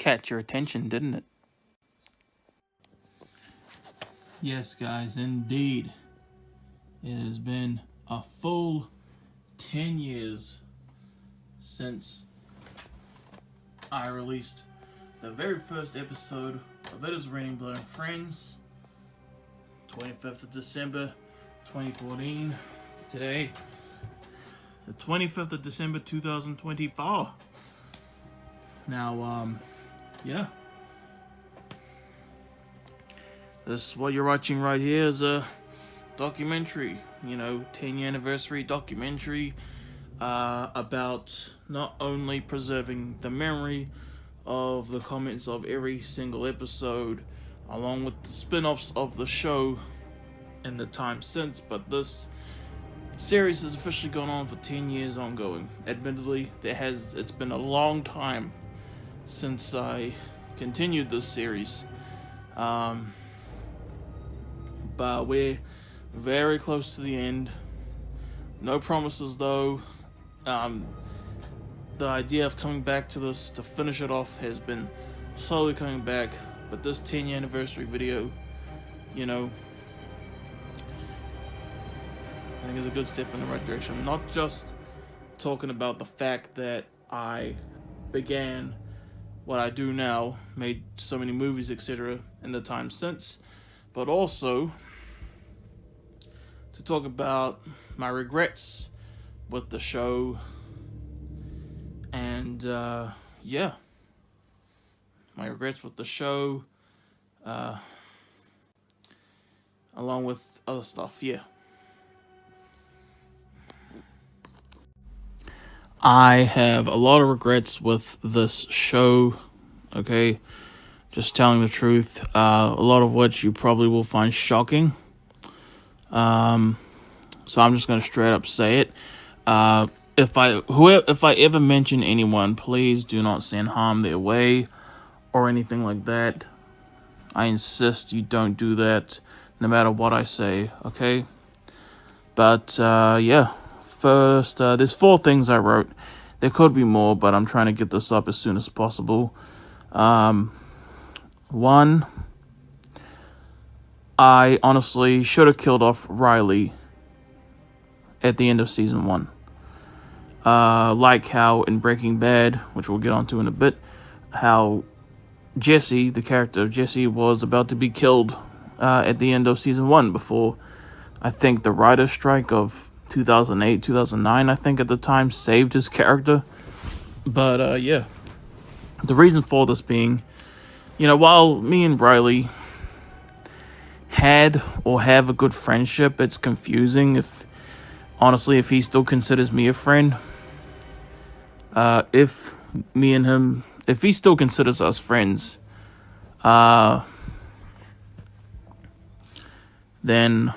catch your attention, didn't it? Yes, guys, indeed. It has been a full 10 years since I released the very first episode of It Is Raining Blood and Friends, 25th of December 2014. Today, the 25th of December 2024. Now, yeah. This, what you're watching right here is a documentary, 10-year anniversary documentary about not only preserving the memory of the comments of every single episode, along with the spin-offs of the show in the time since, but this series has officially gone on for 10 years ongoing. Admittedly, it's been a long time since I continued this series. But we're very close to the end. No promises though. The idea of coming back to this to finish it off has been slowly coming back. But this 10-year anniversary video, I think is a good step in the right direction. I'm not just talking about the fact that I began what I do now, made so many movies, etc. in the time since, but also to talk about my regrets with the show, and my regrets with the show, along with other stuff. I have a lot of regrets with this show, okay? Just telling the truth, a lot of which you probably will find shocking. So I'm just going to straight up say it. If I ever mention anyone, please do not send harm their way or anything like that. I insist you don't do that, no matter what I say, okay? But, first, there's 4 things I wrote. There could be more, but I'm trying to get this up as soon as possible. 1, I honestly should have killed off Riley at the end of season 1. Like how in Breaking Bad, which we'll get onto in a bit, how Jesse, the character of Jesse, was about to be killed at the end of season 1 before, I think, the writer's strike of 2008, 2009, I think at the time, saved his character. But, the reason for this being, while me and Riley had or have a good friendship, it's confusing if he still considers me a friend. If he still considers us friends, then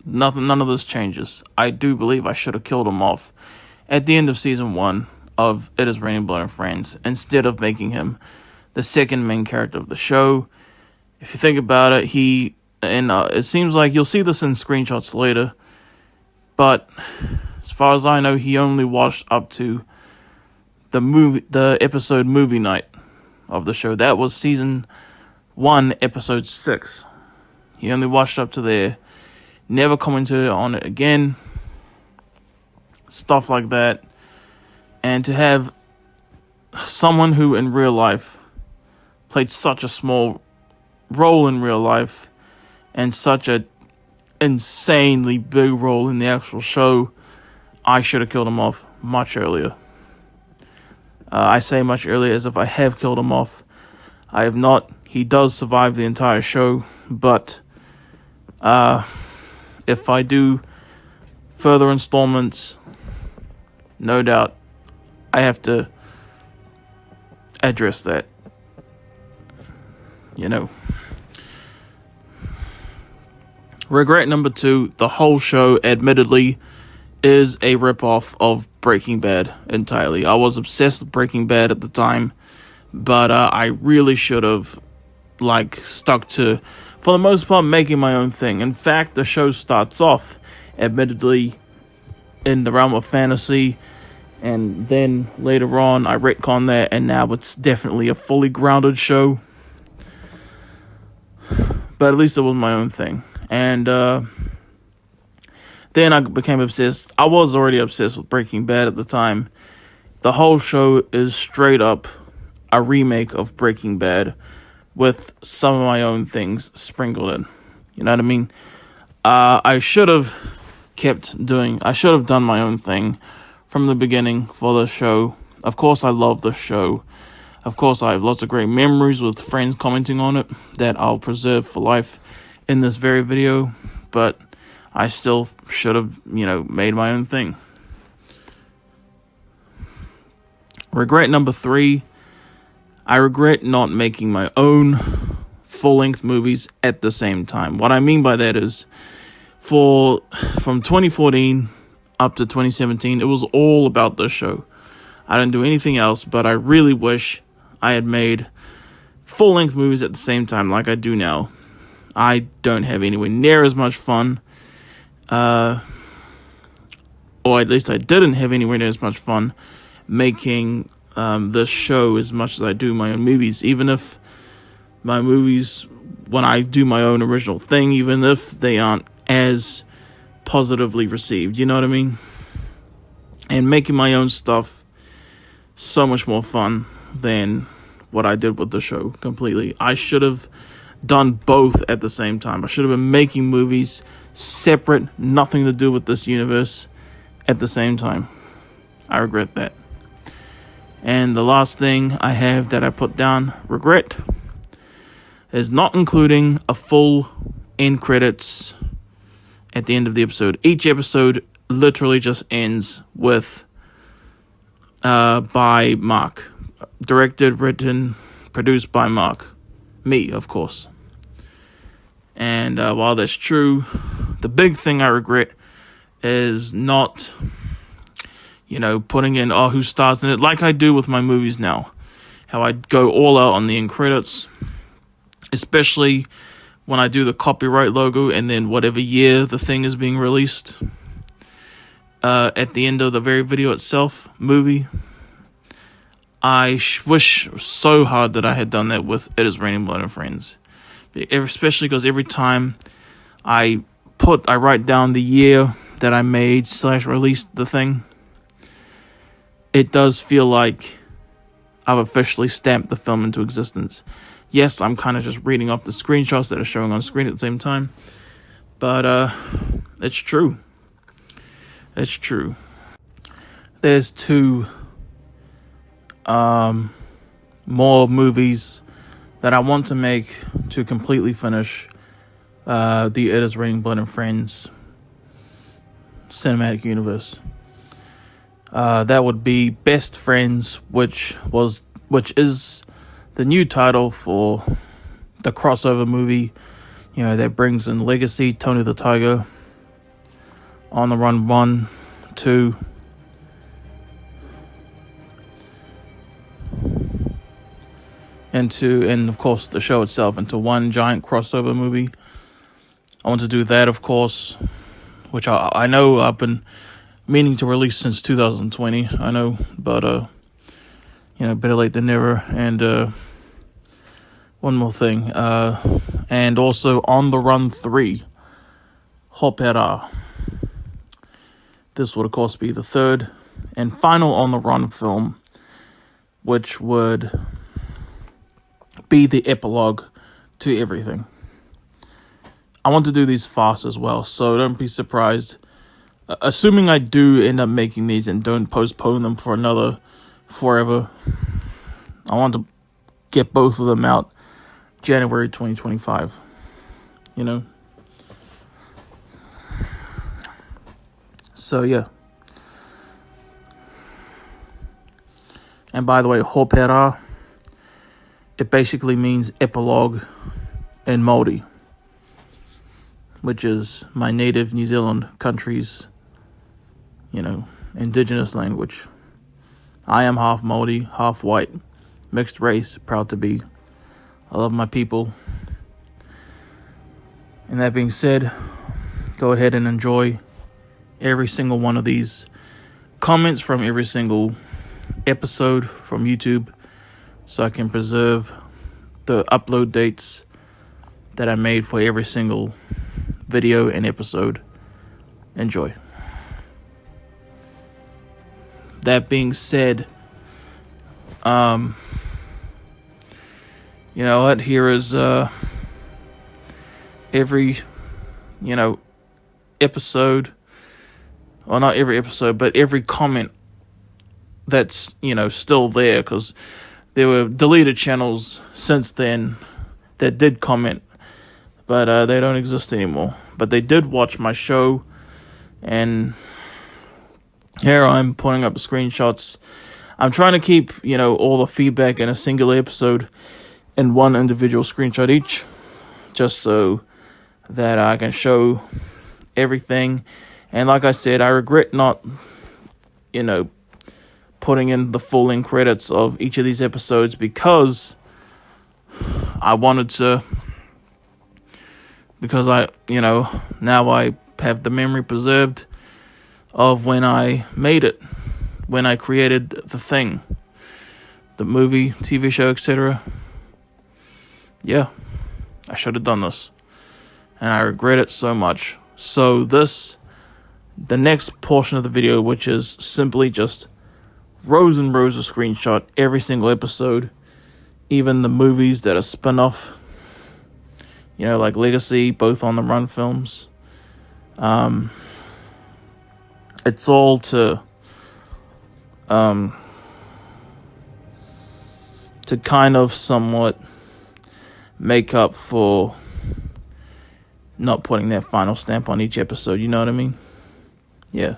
none of this changes. I do believe I should have killed him off at the end of season 1 of It Is Raining Blood and Friends, instead of making him the second main character of the show. If you think about it, it seems like you'll see this in screenshots later, but as far as I know, he only watched up to the episode movie night of the show. That was season 1, episode 6. He only watched up to there. Never commented on it again. Stuff like that. And to have someone who in real life played such a small role in real life and such a insanely big role in the actual show, I should have killed him off much earlier. I say much earlier as if I have killed him off. I have not. He does survive the entire show, but if I do further installments, no doubt I have to address that. Regret number 2, the whole show, admittedly, is a ripoff of Breaking Bad entirely. I was obsessed with Breaking Bad at the time, but I really should have stuck to, for the most part, making my own thing. In fact, the show starts off, admittedly, in the realm of fantasy, And then later on, I retconned that, and now it's definitely a fully grounded show. But at least it was my own thing. And then I became obsessed. I was already obsessed with Breaking Bad at the time. The whole show is straight up a remake of Breaking Bad with some of my own things sprinkled in. You know what I mean? I should have done my own thing from the beginning for the show. Of course, I love the show. Of course, I have lots of great memories with friends commenting on it that I'll preserve for life in this very video. But I still should have, made my own thing. Regret number 3. I regret not making my own full-length movies at the same time. What I mean by that is, from 2014 up to 2017, it was all about this show. I didn't do anything else, but I really wish I had made full-length movies at the same time like I do now. I don't have anywhere near as much fun, or at least I didn't have anywhere near as much fun making this show as much as I do my own movies. Even if my movies, when I do my own original thing, even if they aren't as positively received, you know what I mean? And making my own stuff so much more fun than what I did with the show completely. I should have done both at the same time. I should have been making movies separate, nothing to do with this universe, at the same time. I regret that. And the last thing I have that I put down, regret, is not including a full end credits at the end of the episode. Each episode literally just ends with by Marc. Directed, written, produced by Marc. Me, of course. And while that's true, the big thing I regret is not, putting in, who stars in it, like I do with my movies now. How I go all out on the end credits, especially when I do the copyright logo and then whatever year the thing is being released. At the end of the very video itself, movie. I wish so hard that I had done that with It Is Raining Blood and Friends. Especially because every time I write down the year that I made / released the thing, it does feel like I've officially stamped the film into existence. Yes, I'm kind of just reading off the screenshots that are showing on screen at the same time, but it's true. It's true. There's 2 more movies that I want to make to completely finish the It Is Raining Blood and Friends cinematic universe. That would be Best Friends, which is the new title for the crossover movie, that brings in Legacy, Tony the Tiger, On the Run 1, 2, and of course the show itself into one giant crossover movie. I want to do that, of course, which I know I've been meaning to release since 2020. I know, but better late than never. And one more thing, and also On the Run 3, Hopera. This would of course be the third and final On the Run film, which would be the epilogue to everything. I want to do these fast as well, so don't be surprised. Assuming I do end up making these and don't postpone them for another forever, I want to get both of them out January 2025. So yeah. And by the way, Hopera, it basically means epilogue in Māori, which is my native New Zealand country's, indigenous language. I am half Māori, half white, mixed race, proud to be. I love my people. And that being said, go ahead and enjoy every single one of these comments from every single episode from YouTube so I can preserve the upload dates that I made for every single video and episode. Enjoy. That being said, you know what? Here is every, episode, or not every episode, but every comment that's, still there, because there were deleted channels since then that did comment, but they don't exist anymore. But they did watch my show, and here I'm putting up screenshots. I'm trying to keep, all the feedback in a singular episode in one individual screenshot each, just so that I can show everything. And like I said, I regret not, putting in the full end credits of each of these episodes, because I wanted to, because now I have the memory preserved of when I made it, when I created the thing, the movie, TV show, etc. Yeah, I should have done this, and I regret it so much. So the next portion of the video, which is simply just rows and rows of screenshot every single episode, even the movies that are spin-off, like Legacy, both on the Run films. It's all to kind of somewhat make up for not putting that final stamp on each episode, you know what I mean? Yeah.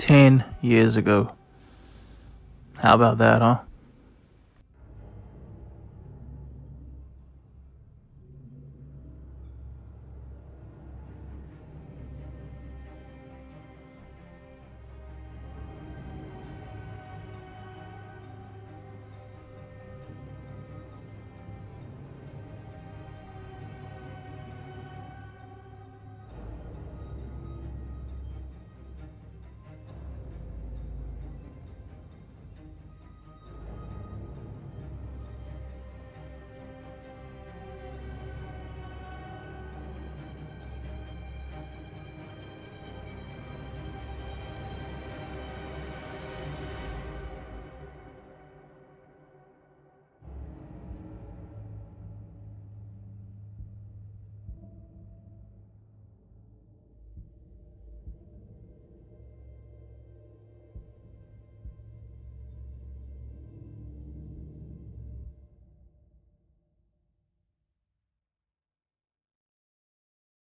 10 years ago. How about that, huh?